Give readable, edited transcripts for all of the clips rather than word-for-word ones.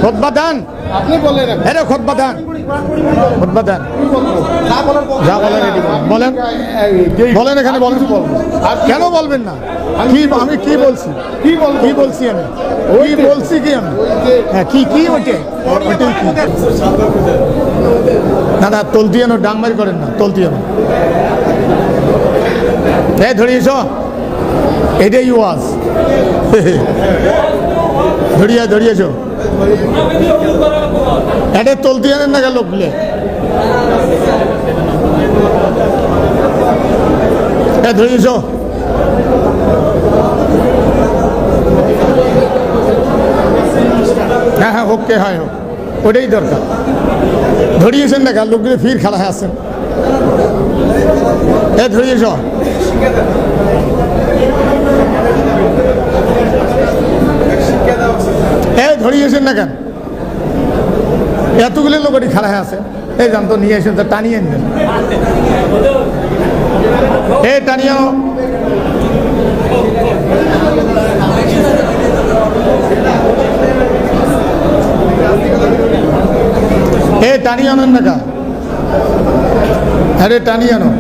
খুতবা দেন, আপনি বলেন আরে খুতবা দেন, খুতবা দেন, যা বলেন এটি বলেন, বলেন এখানে বলেন। কেন বলবেন না? কি আমি কি বলছি, কি বলছি আমি, কি বলছি কি আমি, হ্যাঁ কি কি ওইটাই ওইটাই কি না না তলতিয়ানো ডাংমারি করেন না, তলতিয়ানো এই ধরিয়েছ এটাই ওয়াজ ধরিয়েছ এটা তলতিয়ানের না গেল লোকগুলো ধরিয়েছ হ্যাঁ হ্যাঁ ওকে হয় হোক ওটাই দরকার ধরিয়েছেন না গেল লোকগুলো ফির খেলা আছেন এ ধরিয়েছ ধরিয়েছেন না কেন এতগুলো লোকটি খারাপ আছে এই জান তো নিয়ে এসেন তো টানিয়ে নেন এই টানিয়ে এই টানিয়ে আনেন না কা আরে টানিয়ে আনো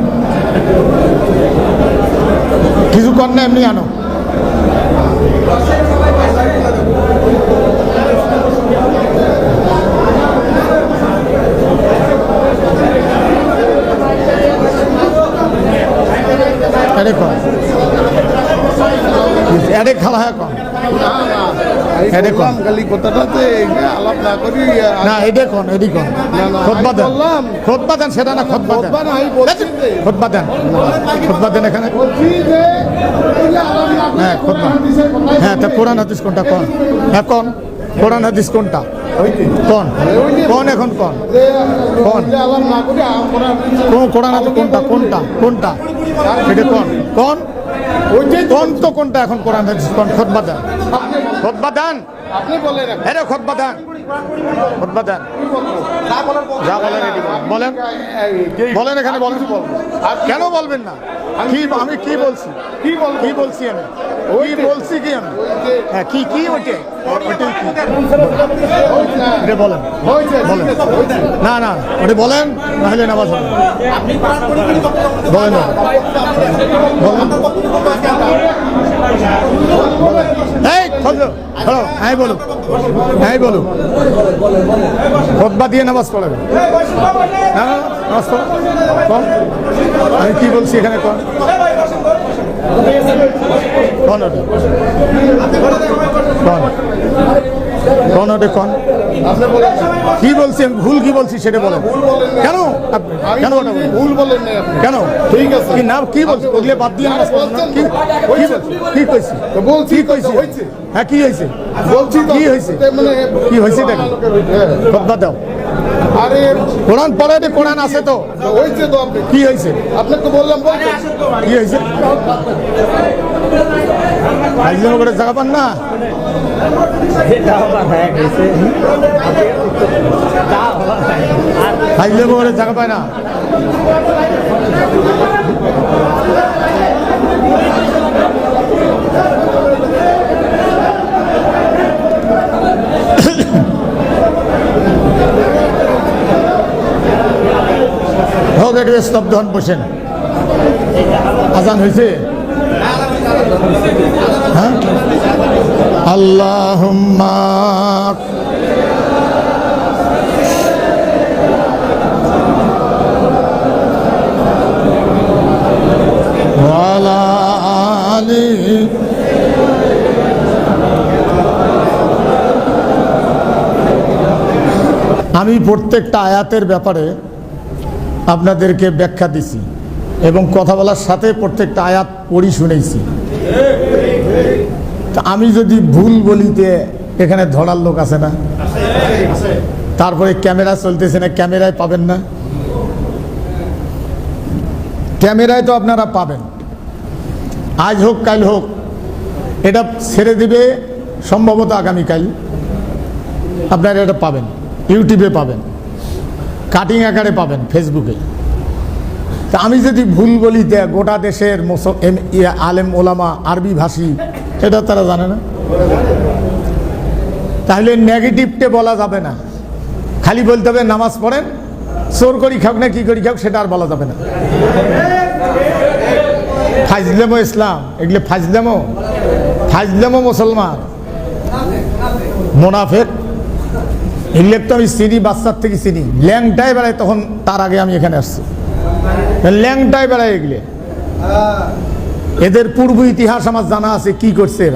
কিছু কর না এমনি আনো খেলা হয় কম না এডে কোন এডি কোন খুতবা দেন খুতবা দেন সেটা না খুতবা দেন খুতবা দেন খুতবা দেন এখানে হ্যাঁ খুতবা হ্যাঁ তা কোরআন হাদিস কোনটা কোন এখন কোরআন হাদিস কোনটা কোন কোন এখন কোন কোন কোরআন হাদিস কোনটা কোনটা কোনটা এটা কোন কোন কোন তো কোনটা এখন কোরআন হাদিস কোন খুতবা দেন খুতবা দেন আপনি বলেন আরে খুতবা দেন খুতবা দেন যা বলেন এটি বলেন বলেন এখানে বলেন কেন বলবেন না কি আমি কি বলছি কি বলছি আমি ওই বলছি কি আমি হ্যাঁ কি কি ওইটাই ওইটাই কি এটা বলেন বলেন না না ওটা বলেন নাহলে নামাজ হবে বলেন না বলেন এই হ্যালো হ্যাঁ বলুন হ্যাঁ বলুন খুতবা দিয়ে নামাজ পড়াবে না নামাজ পড়ো কম আমি কি বলছি এখানে কম কোন ওটা কোন ওটা কোন কি বলছি আমি ভুল কি বলছি সেটা বলেন কেন কেন ওটা ভুল বলেন না কেন ঠিক আছে কি নাম কি বলছি ওগুলো বাদ দিয়ে নামাজ পড়ো না কি কি কইছি বলছি কি কইছি হ্যাঁ কি হয়েছে বলছি কি হয়েছে মানে কি হয়েছে দেখো খুতবা দাও আরে কোরআন পড়ে কোরআন আছে তো হয়েছে তো আপনি কি হয়েছে আপনাকে তো বললাম কি হয়েছে আইজেন করে জায়গা পান না আইজেন করে জায়গা পায় না হোক একটু স্তব্ধ হন বসেন আজান হয়েছে হ্যাঁ আল্লাহুম্মা ওয়ালা আলি আমি প্রত্যেকটা আয়াতের ব্যাপারে আপনাদেরকে ব্যাখ্যা দিছি এবং কথা বলার সাথে প্রত্যেকটা আয়াত পড়ি শুনেছি তা আমি যদি ভুল বলিতে এখানে ধরার লোক আছে না তারপরে ক্যামেরা চলতেছে না ক্যামেরায় পাবেন না ক্যামেরায় তো আপনারা পাবেন আজ হোক কাল হোক এটা ছেড়ে দিবে সম্ভবত আগামীকাল আপনারা এটা পাবেন ইউটিউবে পাবেন কাটিং আকারে পাবেন ফেসবুকে তা আমি যদি ভুল বলি গোটা দেশের আলেম ওলামা আরবি ভাষী এটা তারা জানে না তাহলে নেগেটিভটে বলা যাবে না, খালি বলতে হবে নামাজ পড়েন, চোর করি খাও না কি করি খাও সেটা আর বলা যাবে না। ফাজলেমো ইসলাম, এগুলো ফাজলেমো মুসলমান, মোনাফেক। এগুলো তো আমি চিনি, বাচ্চার থেকে চিনি। ল্যাংটাই বেড়ায়, তখন তার আগে আমি এখানে আসছি। ল্যাংটাই বেড়ায় এগুলো, এদের পূর্ব ইতিহাস আমার জানা আছে কি করছে এরা।